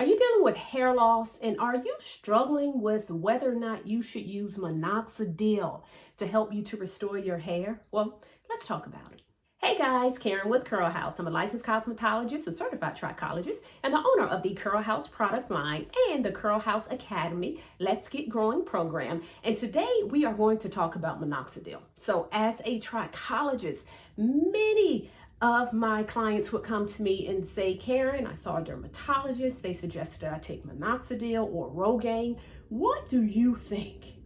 Are you dealing with hair loss, and are you struggling with whether or not you should use minoxidil to help you to restore your hair? Well, let's talk about it. Hey guys, Karen with Curl House. I'm a licensed cosmetologist, a certified trichologist, and the owner of the Curl House product line and the Curl House Academy Let's Get Growing program. And today we are going to talk about minoxidil. So as a trichologist, many of my clients would come to me and say, Karen, I saw a dermatologist. They suggested I take minoxidil or Rogaine. What do you think?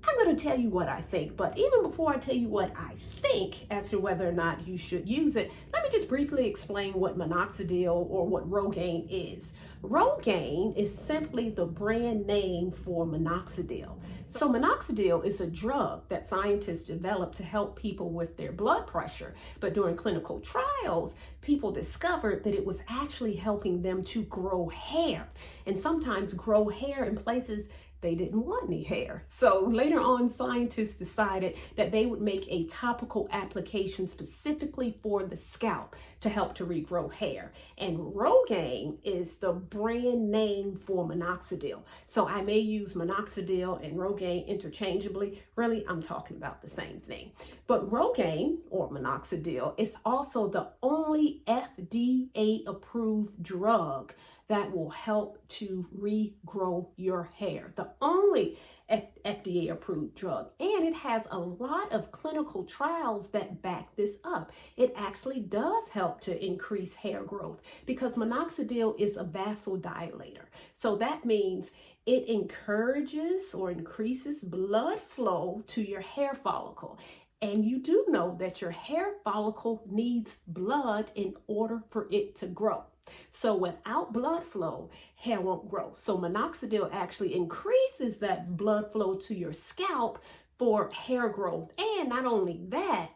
I'm going to tell you what I think, but even before I tell you what I think as to whether or not you should use it, let me just briefly explain what minoxidil or what Rogaine is. Rogaine is simply the brand name for minoxidil. So minoxidil is a drug that scientists developed to help people with their blood pressure. But during clinical trials, people discovered that it was actually helping them to grow hair, and sometimes grow hair in places they didn't want any hair. So later on, scientists decided that they would make a topical application specifically for the scalp to help to regrow hair. And Rogaine is the brand name for minoxidil. So I may use minoxidil and Rogaine interchangeably. Really, I'm talking about the same thing. But Rogaine, or minoxidil, is also the only FDA-approved drug that will help to regrow your hair. The only FDA approved drug. And it has a lot of clinical trials that back this up. It actually does help to increase hair growth because minoxidil is a vasodilator. So that means it encourages or increases blood flow to your hair follicle. And you do know that your hair follicle needs blood in order for it to grow. So without blood flow, hair won't grow. So minoxidil actually increases that blood flow to your scalp for hair growth. And not only that,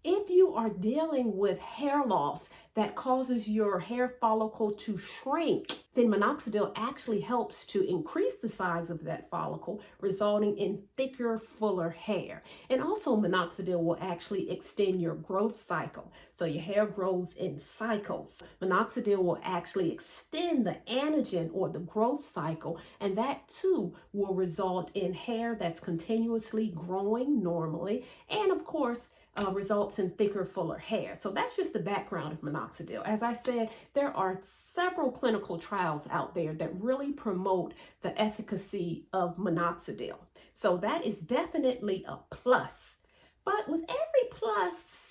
if you are dealing with hair loss that causes your hair follicle to shrink, then minoxidil actually helps to increase the size of that follicle, resulting in thicker, fuller hair. And also minoxidil will actually extend your growth cycle. So your hair grows in cycles. Minoxidil will actually extend the anagen or the growth cycle, and that too will result in hair that's continuously growing normally, and of course, results in thicker, fuller hair. So that's just the background of minoxidil. As I said, there are several clinical trials out there that really promote the efficacy of minoxidil. So that is definitely a plus. But with every plus,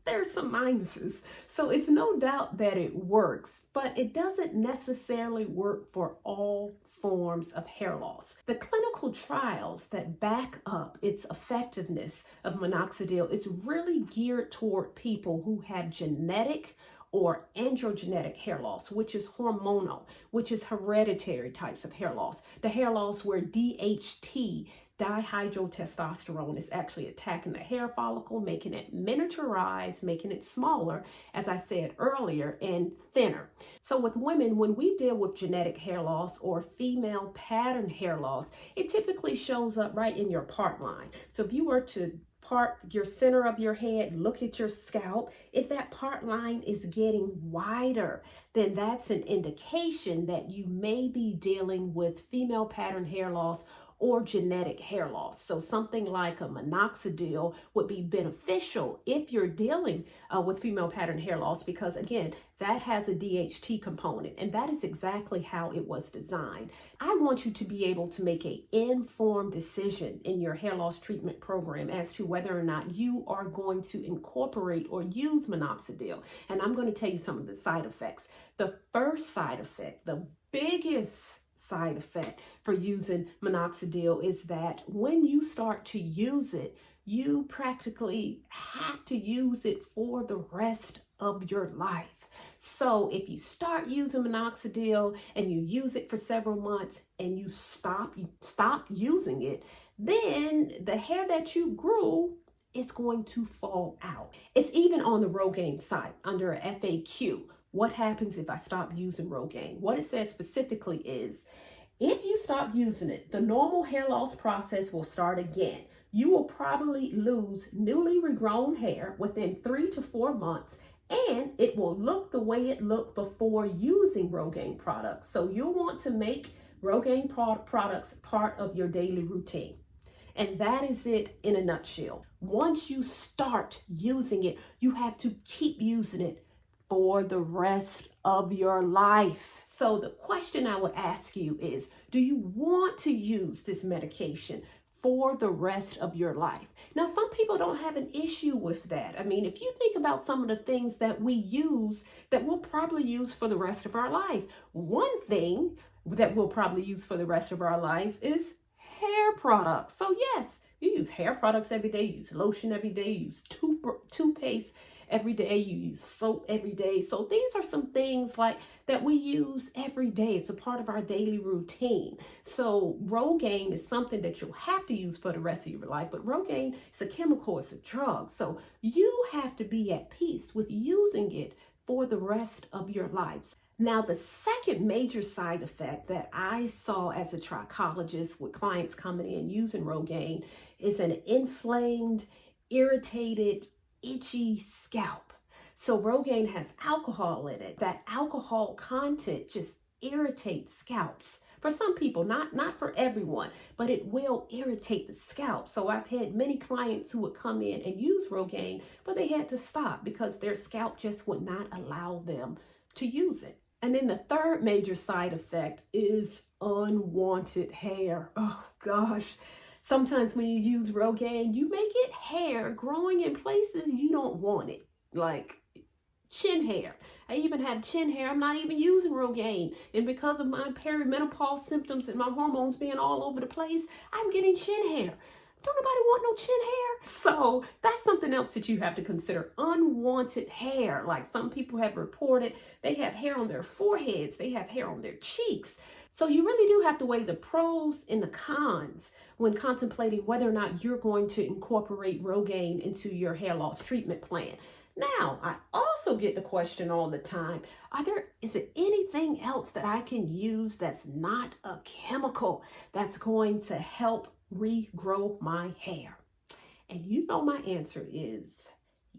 there's some minuses. So it's no doubt that it works, but it doesn't necessarily work for all forms of hair loss. The clinical trials that back up its effectiveness of minoxidil is really geared toward people who have genetic or androgenetic hair loss, which is hormonal, which is hereditary types of hair loss. The hair loss where DHT, dihydrotestosterone, is actually attacking the hair follicle, making it miniaturized, making it smaller, as I said earlier, and thinner. So with women, when we deal with genetic hair loss or female pattern hair loss, it typically shows up right in your part line. So if you were to part your center of your head, look at your scalp, if that part line is getting wider, then that's an indication that you may be dealing with female pattern hair loss or genetic hair loss. So something like a minoxidil would be beneficial if you're dealing with female pattern hair loss, because again, that has a DHT component, and that is exactly how it was designed. I want you to be able to make an informed decision in your hair loss treatment program as to whether or not you are going to incorporate or use minoxidil. And I'm going to tell you some of the side effects. The first side effect, the biggest side effect for using minoxidil, is that when you start to use it, you practically have to use it for the rest of your life. So if you start using minoxidil and you use it for several months and you stop using it, then the hair that you grew is going to fall out. It's even on the Rogaine site under a FAQ. What happens if I stop using Rogaine? What it says specifically is, if you stop using it, the normal hair loss process will start again. You will probably lose newly regrown hair within 3 to 4 months and it will look the way it looked before using Rogaine products. So you'll want to make Rogaine products part of your daily routine. And that is it in a nutshell. Once you start using it, you have to keep using it for the rest of your life. So the question I would ask you is, do you want to use this medication for the rest of your life? Now, some people don't have an issue with that. I mean, if you think about some of the things that we use that we'll probably use for the rest of our life, one thing that we'll probably use for the rest of our life is hair products. So yes, you use hair products every day, you use lotion every day, you use toothpaste every day, you use soap every day. So these are some things like that we use every day. It's a part of our daily routine. So Rogaine is something that you'll have to use for the rest of your life, but Rogaine is a chemical, it's a drug. So you have to be at peace with using it for the rest of your lives. Now, the second major side effect that I saw as a trichologist with clients coming in using Rogaine is an inflamed, irritated, itchy scalp. So Rogaine has alcohol in it. That alcohol content just irritates scalps. For some people, not for everyone, but it will irritate the scalp. So I've had many clients who would come in and use Rogaine, but they had to stop because their scalp just would not allow them to use it. And then the third major side effect is unwanted hair. Oh gosh. Sometimes when you use Rogaine, you may get hair growing in places you don't want it, like chin hair. I even had chin hair. I'm not even using Rogaine. And because of my perimenopause symptoms and my hormones being all over the place, I'm getting chin hair. Don't nobody want no chin hair. So that's something else that you have to consider. Unwanted hair. Like some people have reported, they have hair on their foreheads. They have hair on their cheeks. So you really do have to weigh the pros and the cons when contemplating whether or not you're going to incorporate Rogaine into your hair loss treatment plan. Now, I also get the question all the time, is there anything else that I can use that's not a chemical that's going to help regrow my hair? And you know my answer is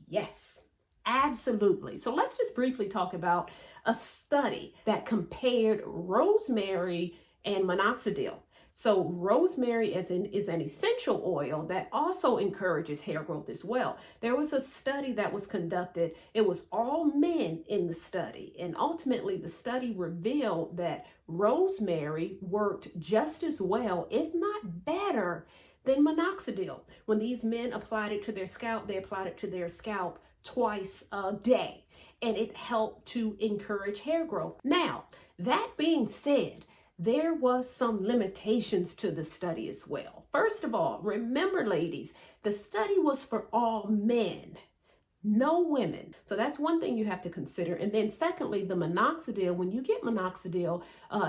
yes, absolutely. So let's just briefly talk about a study that compared rosemary and minoxidil. So rosemary is an essential oil that also encourages hair growth as well. There was a study that was conducted. It was all men in the study. And ultimately, the study revealed that rosemary worked just as well, if not better, than minoxidil. When these men applied it to their scalp, they applied it to their scalp twice a day. And it helped to encourage hair growth. Now, that being said, there was some limitations to the study as well. First of all, remember, ladies, the study was for all men, no women. So that's one thing you have to consider. And then secondly, the minoxidil, when you get minoxidil,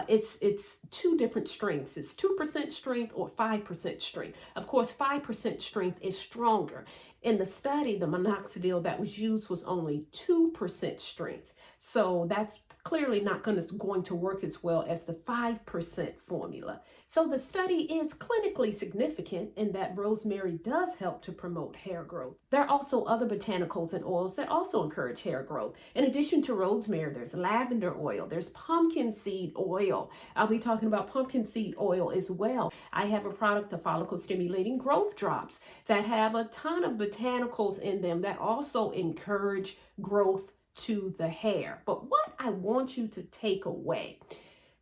it's two different strengths. It's 2% strength or 5% strength. Of course, 5% strength is stronger. In the study, the minoxidil that was used was only 2% strength. So that's clearly not going to work as well as the 5% formula. So the study is clinically significant in that rosemary does help to promote hair growth. There are also other botanicals and oils that also encourage hair growth. In addition to rosemary, there's lavender oil, there's pumpkin seed oil. I'll be talking about pumpkin seed oil as well. I have a product, the follicle stimulating growth drops, that have a ton of botanicals in them that also encourage growth to the hair. But what I want you to take away,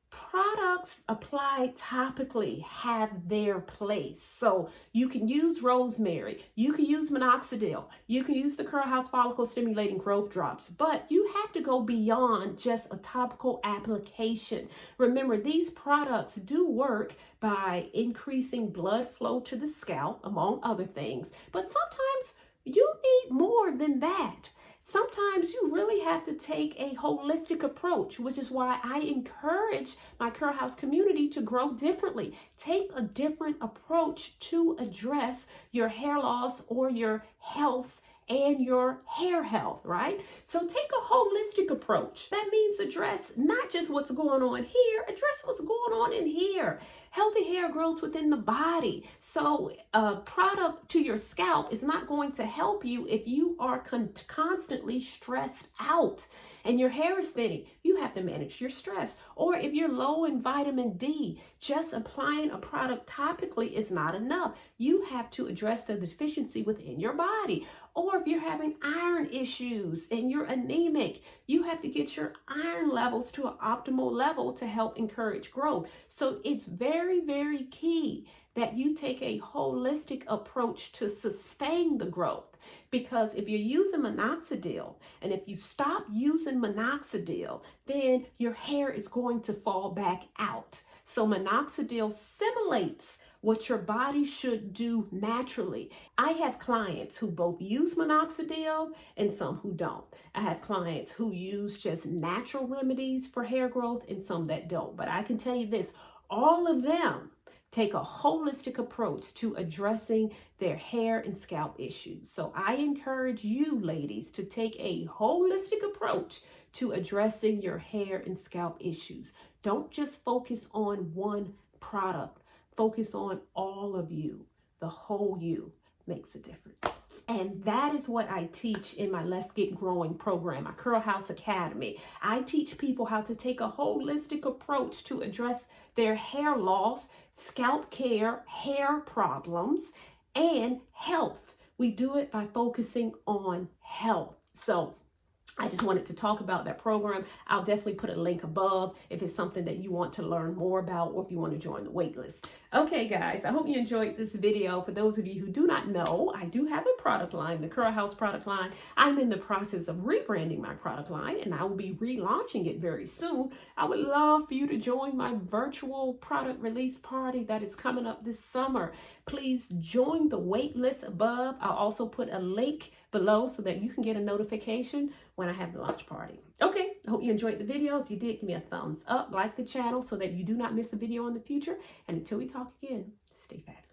products applied topically have their place. So you can use rosemary, you can use minoxidil, you can use the Curl House follicle stimulating growth drops, but you have to go beyond just a topical application. Remember, these products do work by increasing blood flow to the scalp, among other things, but sometimes you need more than that. Sometimes you really have to take a holistic approach, which is why I encourage my Curl House community to grow differently. Take a different approach to address your hair loss or your health and your hair health, right? So take a holistic approach. That means address not just what's going on here, address what's going on in here. Healthy hair grows within the body. So a product to your scalp is not going to help you if you are constantly stressed out and your hair is thinning. You have to manage your stress. Or if you're low in vitamin D, just applying a product topically is not enough. You have to address the deficiency within your body. Or if you're having iron issues and you're anemic, you have to get your iron levels to an optimal level to help encourage growth. So it's very, very key that you take a holistic approach to sustain the growth. Because if you're using minoxidil, and if you stop using minoxidil, then your hair is going to fall back out. So minoxidil simulates what your body should do naturally. I have clients who both use minoxidil and some who don't. I have clients who use just natural remedies for hair growth and some that don't. But I can tell you this, all of them take a holistic approach to addressing their hair and scalp issues. So I encourage you ladies to take a holistic approach to addressing your hair and scalp issues. Don't just focus on one product. Focus on all of you. The whole you makes a difference. And that is what I teach in my Let's Get Growing program, my Curl House Academy. I teach people how to take a holistic approach to address their hair loss, scalp care, hair problems, and health. We do it by focusing on health. So I just wanted to talk about that program. I'll definitely put a link above if it's something that you want to learn more about or if you want to join the waitlist. Okay, guys, I hope you enjoyed this video. For those of you who do not know, I do have a product line, the Curl House product line. I'm in the process of rebranding my product line, and I will be relaunching it very soon. I would love for you to join my virtual product release party that is coming up this summer. Please join the wait list above. I'll also put a link below so that you can get a notification when I have the launch party. Okay, I hope you enjoyed the video. If you did, give me a thumbs up, like the channel so that you do not miss a video in the future. And until we talk again, stay fabulous.